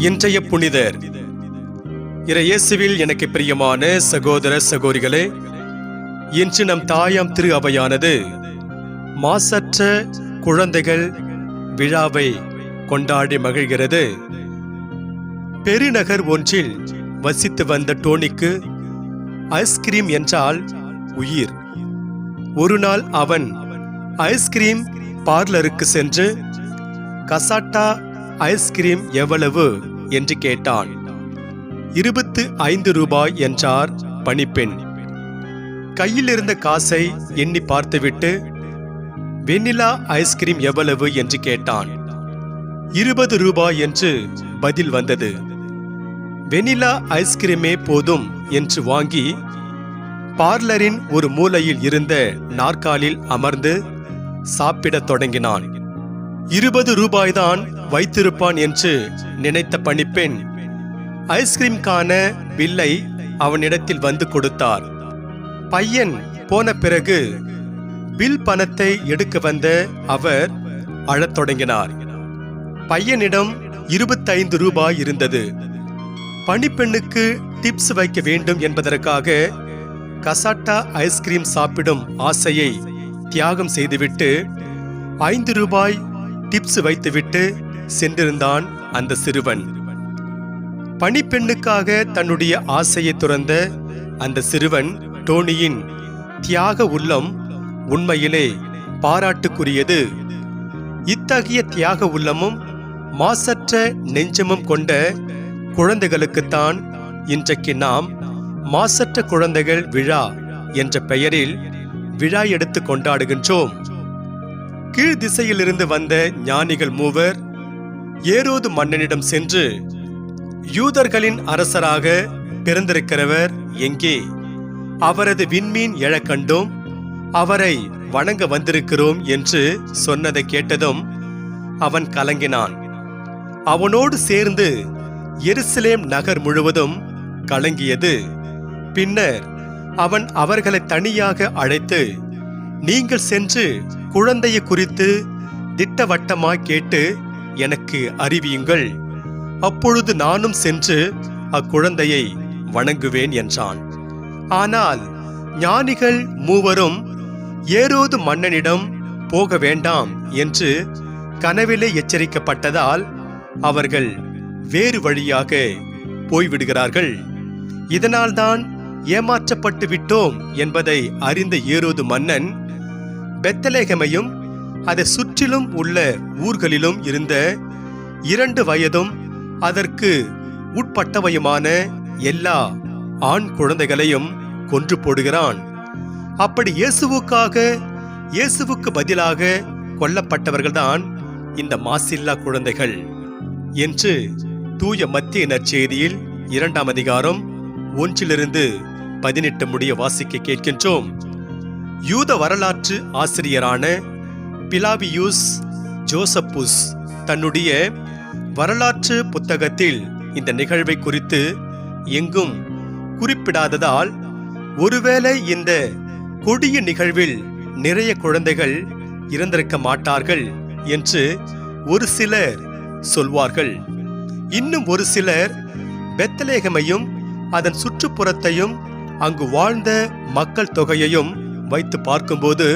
இன்றைய புனிதர். இயேசுவில் எனக்கு பிரியமான சகோதர சகோதரிகளே, இன்று நம் தாயாம் திரு அவையானது மாசற்ற குழந்தைகள் விழாவை கொண்டாடி மகிழ்கிறது. பெருநகர் ஒன்றில் வசித்து வந்த டோனிக்கு ஐஸ்கிரீம் என்றால் உயிர். ஒரு நாள் அவன் ஐஸ்கிரீம் பார்லருக்கு சென்று கசாட்டா ஐஸ்கிரீம் எவ்வளவு என்று கேட்டான். 25 ரூபாய் என்றார் பணிப்பெண். கையில் இருந்த காசை எண்ணி பார்த்துவிட்டு வெண்ணிலா ஐஸ்கிரீம் எவ்வளவு என்று கேட்டான். 20 ரூபாய் என்று பதில் வந்தது. வெண்ணிலா ஐஸ்கிரீமே போதும் என்று வாங்கி பார்லரின் ஒரு மூலையில் இருந்த நாற்காலில் அமர்ந்து சாப்பிடத் தொடங்கினான். 20 ரூபாய்தான் வைத்திருப்பான் என்று நினைத்த பணிப்பெண் ஐஸ்கிரீம்கான பில்லை அவனிடத்தில் வந்து கொடுத்தார். பையன் போன பிறகு பில் பணத்தை எடுக்க வந்த அவர் அழத் தொடங்கினார். பையனிடம் 25 ரூபாய் இருந்தது. பணிப்பெண்ணுக்கு டிப்ஸ் வைக்க வேண்டும் என்பதற்காக கசாட்டா ஐஸ்கிரீம் சாப்பிடும் ஆசையை தியாகம் செய்துவிட்டு 5 ரூபாய் டிப்ஸ் வைத்துவிட்டு சென்றிருந்தான் அந்த சிறுவன். பணிப்பெண்ணுக்காக தன்னுடைய ஆசையை துறந்த அந்த சிறுவன் டோனியின் தியாக உள்ளம் உண்மையிலே பாராட்டுக்குரியது. இத்தகைய தியாக உள்ளமும் மாசற்ற நெஞ்சமும் கொண்ட குழந்தைகளுக்குத்தான் இன்றைக்கு நாம் மாசற்ற குழந்தைகள் விழா என்ற பெயரில் விழா எடுத்து கொண்டாடுகின்றோம். கீழ் திசையிலிருந்து வந்த ஞானிகள் மூவர் ஏரோது மன்னனிடம் சென்று, யூதர்களின் அரசராக பிறந்திருக்கிறவர் எங்கே? அவரது விண்மீன் எழக் கண்டோம், அவரை வணங்க வந்திருக்கிறோம் என்று சொன்னதை கேட்டதும் அவன் கலங்கினான். அவனோடு சேர்ந்து எருசலேம் நகர் முழுவதும் கலங்கியது. பின்னர் அவன் அவர்களை தனியாக அழைத்து, நீங்கள் சென்று குழந்தையை குறித்து திட்டவட்டமாய் கேட்டு எனக்கு அறிவியுங்கள், அப்பொழுது நானும் சென்று அக்குழந்தையை வணங்குவேன் என்றான். ஆனால் ஞானிகள் மூவரும் ஏரோது மன்னனிடம் போக வேண்டாம் என்று கனவிலே எச்சரிக்கப்பட்டதால் அவர்கள் வேறு வழியாக போய்விடுகிறார்கள். இதனால்தான் ஏமாற்றப்பட்டு விட்டோம் என்பதை அறிந்த ஏரோது மன்னன் பெத்லகேமையும் அதை சுற்றிலும் உள்ள ஊர்களிலும் இருந்த 2 வயதும் அதற்கு உட்பட்டவையுமான எல்லா ஆண் குழந்தைகளையும் கொன்று போடுகிறான். அப்படி இயேசுவுக்கு பதிலாக கொல்லப்பட்டவர்கள்தான் இந்த மாசில்லா குழந்தைகள் என்று தூய மத்திய நற்செய்தியில் 2ஆம் அதிகாரம் 1-18 முடிய வாசிக்க கேட்கின்றோம். யூத வரலாற்று ஆசிரியரான பிலாவியூஸ் ஜோசப்புஸ் தன்னுடைய வரலாற்று புத்தகத்தில் இந்த நிகழ்வை குறித்து எங்கும் குறிப்பிடாததால் ஒருவேளை இந்த கொடிய நிகழ்வில் நிறைய குழந்தைகள் இறந்திருக்க மாட்டார்கள் என்று ஒரு சிலர் சொல்வார்கள். இன்னும் ஒரு சிலர் பெத்லகேமையும் அதன் சுற்றுப்புறத்தையும் அங்கு வாழ்ந்த மக்கள் தொகையையும் வைத்து பார்க்கும்போது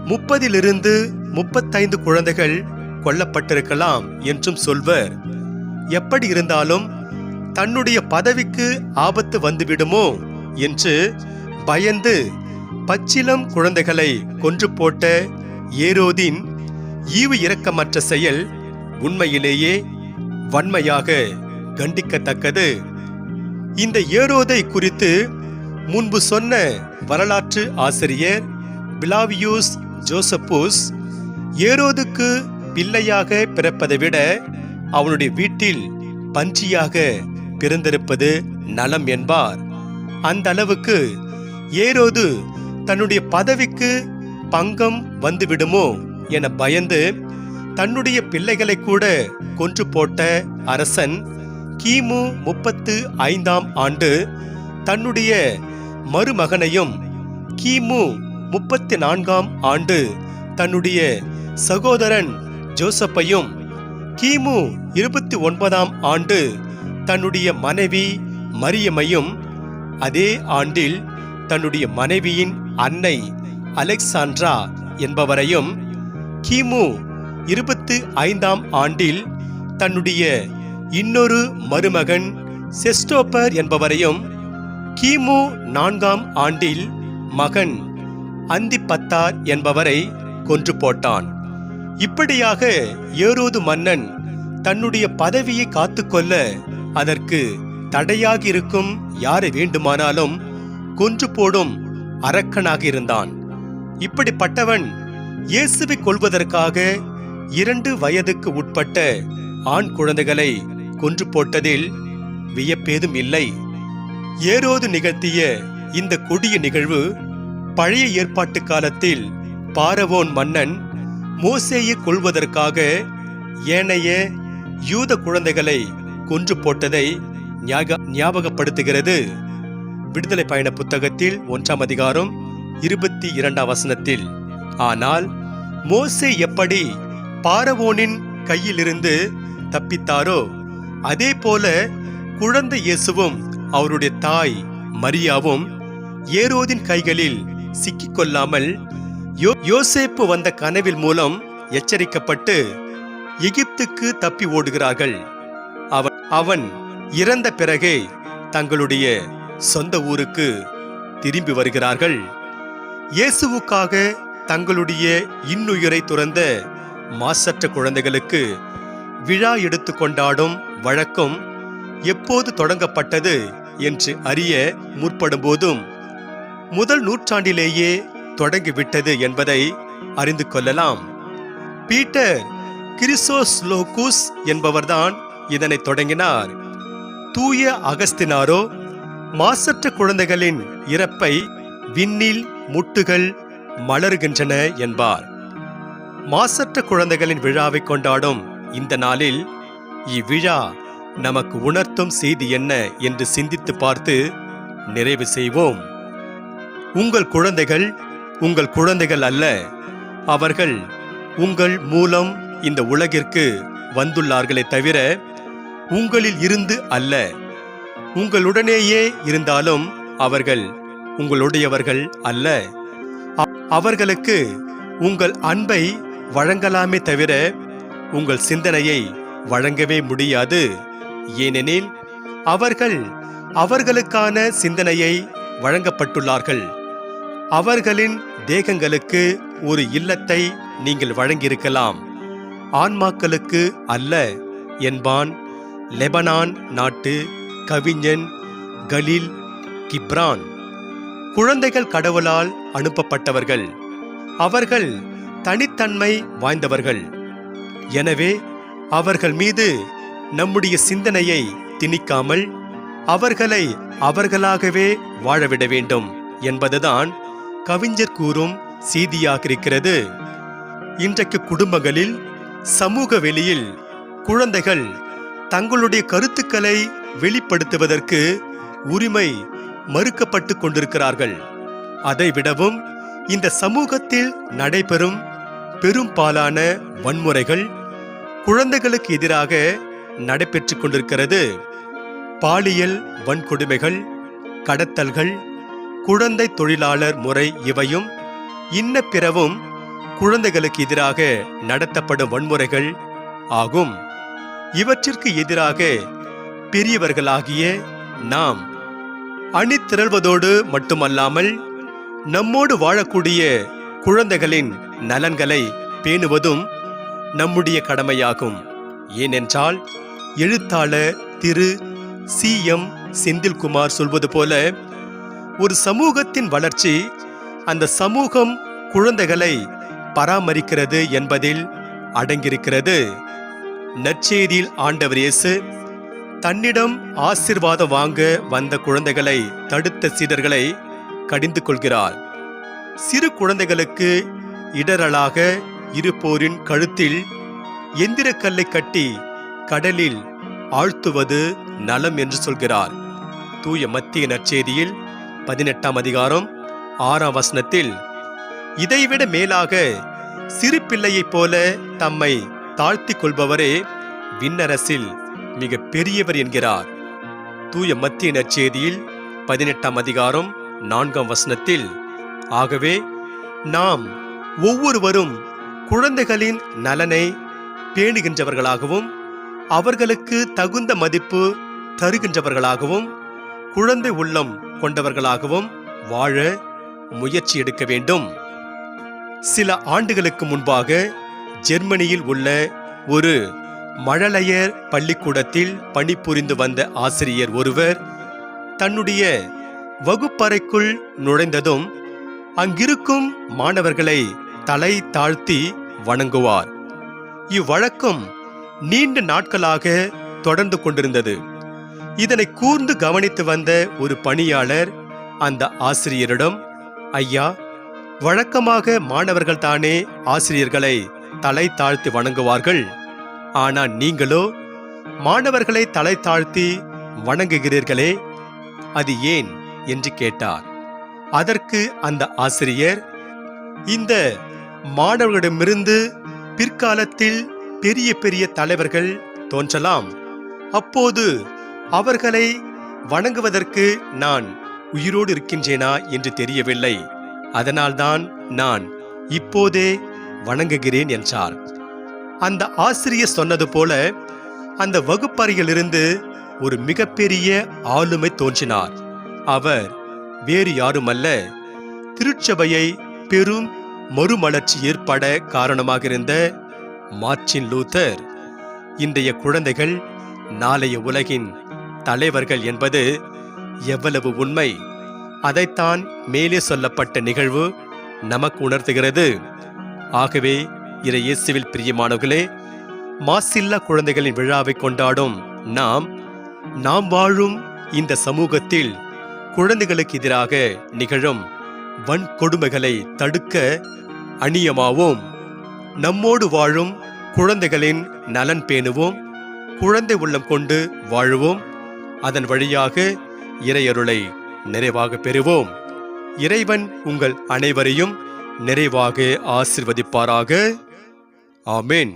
30-35 குழந்தைகள் கொல்லப்பட்டிருக்கலாம் என்றும் சொல்வர். எப்படி இருந்தாலும் தன்னுடைய பதவிக்கு ஆபத்து வந்துவிடுமோ என்று பயந்து பச்சிளம் குழந்தைகளை கொன்று போட்ட ஏரோதின் ஈவு இரக்கமற்ற செயல் உண்மையிலேயே வன்மையாக கண்டிக்கத்தக்கது. இந்த ஏரோதை குறித்து முன்பு சொன்ன வரலாற்று ஆசிரியர் பிலாவியூஸ் ஜோசப்புஸ், ஏரோதுக்கு பிள்ளையாக பிறப்பதை விட அவனுடைய வீட்டில் பன்றியாக பிறந்திருப்பது நலம் என்பார். அந்த அளவுக்கு ஏரோது தன்னுடைய பதவிக்கு பங்கம் வந்துவிடுமோ என பயந்து தன்னுடைய பிள்ளைகளை கூட கொன்று போட்ட அரசன் கிமு 35ஆம் ஆண்டு தன்னுடைய மருமகனையும் கிமு 34ஆம் ஆண்டு தன்னுடைய சகோதரன் ஜோசப்பையும் கிமு 29ஆம் ஆண்டு தன்னுடைய மனைவி மரியமையும், அதே ஆண்டில் தன்னுடைய மனைவியின் அன்னை அலெக்சாண்ட்ரா என்பவரையும், கிமு 25ஆம் ஆண்டில் தன்னுடைய இன்னொரு மருமகன் செஸ்டோப்பர் என்பவரையும், கிமு 4ஆம் ஆண்டில் மகன் அந்திப்பத்தார் என்பவரை கொன்று போட்டான். இப்படியாக ஏரோது மன்னன் தன்னுடைய பதவியை காத்துக்கொள்ள அதற்கு தடையாக இருக்கும் யாரை வேண்டுமானாலும் கொன்று போடும் அரக்கனாக இருந்தான். இப்படிப்பட்டவன் இயேசுவை கொல்வதற்காக 2 வயதுக்கு உட்பட்ட ஆண் குழந்தைகளை கொன்று போட்டதில் வியப்பேதும் இல்லை. ஏரோது நிகழ்த்திய இந்த கொடிய நிகழ்வு பழைய ஏற்பாட்டு காலத்தில் பாரவோன் மன்னன் மோசேயை கொல்வதற்காக ஏனைய யூத குழந்தைகளை கொன்று போட்டதை ஞாபகப்படுத்துகிறது. விடுதலை பயண புத்தகத்தில் 1ஆம் அதிகாரம் 22ஆம் வசனத்தில், ஆனால் மோசே எப்படி பாரவோனின் கையிலிருந்து தப்பித்தாரோ அதே போல குழந்தை இயேசுவும் அவருடைய தாய் மரியாவும் ஏரோதின் கைகளில் சிக்கிக்கொள்ளாமல் யோசேப்பு வந்த கனவில் மூலம் எச்சரிக்கப்பட்டு எகிப்துக்கு தப்பி ஓடுகிறார்கள். அவன் இறந்த பிறகே தங்களுடைய சொந்த ஊருக்கு திரும்பி வருகிறார்கள். இயேசுவுக்காக தங்களுடைய இன்னுயிரை துறந்த மாசற்ற குழந்தைகளுக்கு விழா எடுத்து கொண்டாடும் வழக்கம் எப்போது தொடங்கப்பட்டது என்று அறிய முற்படும் போதும் முதல் நூற்றாண்டிலேயே தொடங்கிவிட்டது என்பதை அறிந்து கொள்ளலாம். பீட்டர் கிறிசோஸ்லோகுஸ் என்பவர்தான் இதனை தொடங்கினார். தூய அகஸ்தினாரோ மாசற்ற குழந்தைகளின் இறப்பை விண்ணில் முட்டுகள் மலருகின்றன என்பார். மாசற்ற குழந்தைகளின் விழாவை கொண்டாடும் இந்த நாளில் இவ்விழா நமக்கு உணர்த்தும் செய்தி என்ன என்று சிந்தித்து பார்த்து நிறைவு செய்வோம். உங்கள் குழந்தைகள் உங்கள் குழந்தைகள் அல்ல, அவர்கள் உங்கள் மூலம் இந்த உலகிற்கு வந்துள்ளார்களே தவிர உங்களில் இருந்து அல்ல. உங்களுடனேயே இருந்தாலும் அவர்கள் உங்களுடையவர்கள் அல்ல. அவர்களுக்கு உங்கள் அன்பை வழங்கலாமே தவிர உங்கள் சிந்தனையை வழங்கவே முடியாது. ஏனெனில் அவர்கள் அவர்களுக்கான சிந்தனையை வழங்கப்பட்டுள்ளார்கள். அவர்களின் தேகங்களுக்கு ஒரு இல்லத்தை நீங்கள் வழங்கியிருக்கலாம், ஆன்மாக்களுக்கு அல்ல என்பான் லெபனான் நாட்டு கவிஞன் கலீல் கிப்ரான். குழந்தைகள் கடவுளால் அனுப்பப்பட்டவர்கள். அவர்கள் தனித்தன்மை வாய்ந்தவர்கள். எனவே அவர்கள் மீது நம்முடைய சிந்தனையை திணிக்காமல் அவர்களை அவர்களாகவே வாழவிட வேண்டும் என்பதுதான் கவிஞர் கூறும் செய்தியாக இருக்கிறது. இன்றைக்கு குடும்பங்களில், சமூக வெளியில் குழந்தைகள் தங்களுடைய கருத்துக்களை வெளிப்படுத்துவதற்கு உரிமை மறுக்கப்பட்டு கொண்டிருக்கிறார்கள். அதைவிடவும் இந்த சமூகத்தில் நடைபெறும் பெரும்பாலான வன்முறைகள் குழந்தைகளுக்கு எதிராக நடைபெற்று கொண்டிருக்கிறது. பாலியல் வன்கொடுமைகள், கடத்தல்கள், குழந்தை தொழிலாளர் முறை இவையும் இன்ன பிறவும் குழந்தைகளுக்கு எதிராக நடத்தப்படும் வன்முறைகள் ஆகும். இவற்றிற்கு எதிராக பெரியவர்களாகிய நாம் அணிதிரள்வதோடு மட்டுமல்லாமல் நம்மோடு வாழக்கூடிய குழந்தைகளின் நலன்களை பேணுவதும் நம்முடைய கடமையாகும். ஏனென்றால் எழுத்தாளர் திரு C.M. செந்தில்குமார் சொல்வது போல, ஒரு சமூகத்தின் வளர்ச்சி அந்த சமூகம் குழந்தைகளை பராமரிக்கிறது என்பதில் அடங்கியிருக்கிறது. நற்செய்தியில் ஆண்டவர் இயேசு தன்னிடம் ஆசீர்வாதம் வாங்க வந்த குழந்தைகளை தடுத்த சீடர்களை கடிந்து கொள்கிறார். சிறு குழந்தைகளுக்கு இடரலாக இருப்போரின் கழுத்தில் எந்திரக்கல்லை கட்டி கடலில் ஆழ்த்துவது நலம் என்று சொல்கிறார். தூய மத்திய நற்செய்தியில் 18ஆம் அதிகாரம் 6ஆம் வசனத்தில், இதைவிட மேலாக சிறு பிள்ளையைப் போல தம்மை தாழ்த்தி கொள்பவரே விண்ணரசில் மிக பெரியவர் என்கிறார். தூய மத்திய நற்செய்தியில் 18ஆம் அதிகாரம் 4ஆம் வசனத்தில், ஆகவே நாம் ஒவ்வொருவரும் குழந்தைகளின் நலனை பேணுகின்றவர்களாகவும் அவர்களுக்கு தகுந்த மதிப்பு தருகின்றவர்களாகவும் குழந்தை உள்ளம் கொண்டவர்களாகவும் வாழ முயற்சி எடுக்க வேண்டும். சில ஆண்டுகளுக்கு முன்பாக ஜெர்மனியில் உள்ள ஒரு மழலையர் பள்ளிக்கூடத்தில் பணிபுரிந்து வந்த ஆசிரியர் ஒருவர் தன்னுடைய வகுப்பறைக்குள் நுழைந்ததும் அங்கிருக்கும் மாணவர்களை தலை தாழ்த்தி வணங்குவார். இவ்வழக்கம் நீண்ட நாட்களாக தொடர்ந்து கொண்டிருந்தது. இதனை கூர்ந்து கவனித்து வந்த ஒரு பணியாளர் அந்த ஆசிரியரிடம், ஐயா, வழக்கமாக மாணவர்கள் தானே ஆசிரியர்களை தலை தாழ்த்தி வணங்குவார்கள், ஆனால் நீங்களோ மாணவர்களை தலை தாழ்த்தி வணங்குகிறீர்களே, அது ஏன் என்று கேட்டார். அதற்கு அந்த ஆசிரியர், இந்த மாணவர்களிடமிருந்து பிற்காலத்தில் பெரிய பெரிய தலைவர்கள் தோன்றலாம். அப்போது அவர்களை வணங்குவதற்கு நான் உயிரோடு இருக்கின்றேனா என்று தெரியவில்லை. அதனால்தான் நான் இப்போதே வணங்குகிறேன் என்றார். அந்த ஆசிரியர் சொன்னது போல அந்த வகுப்பறையிலிருந்து ஒரு மிகப்பெரிய ஆளுமை தோன்றினார். அவர் வேறு யாருமல்ல, திருச்சபையை பெரும் மறுமலர்ச்சி ஏற்பட காரணமாக இருந்த மார்ட்டின் லூத்தர். இன்றைய குழந்தைகள் நாளைய உலகின் தலைவர்கள் என்பது எவ்வளவு உண்மை! அதைத்தான் மேலே சொல்லப்பட்ட நிகழ்வு நமக்கு உணர்த்துகிறது. ஆகவே இயேசுவில் பிரியமானவர்களே, மாசில்லா குழந்தைகளின் விழாவை கொண்டாடும் நாம் வாழும் இந்த சமூகத்தில் குழந்தைகளுக்கு எதிராக நிகழும் வன்கொடுமைகளை தடுக்க அணியமாவோம். நம்மோடு வாழும் குழந்தைகளின் நலன் பேணுவோம். குழந்தை உள்ளம் கொண்டு வாழுவோம். அதன் வழியாக இறையருளை நிறைவாக பெறுவோம். இறைவன் உங்கள் அனைவரையும் நிறைவாக ஆசீர்வதிப்பாராக. ஆமென்.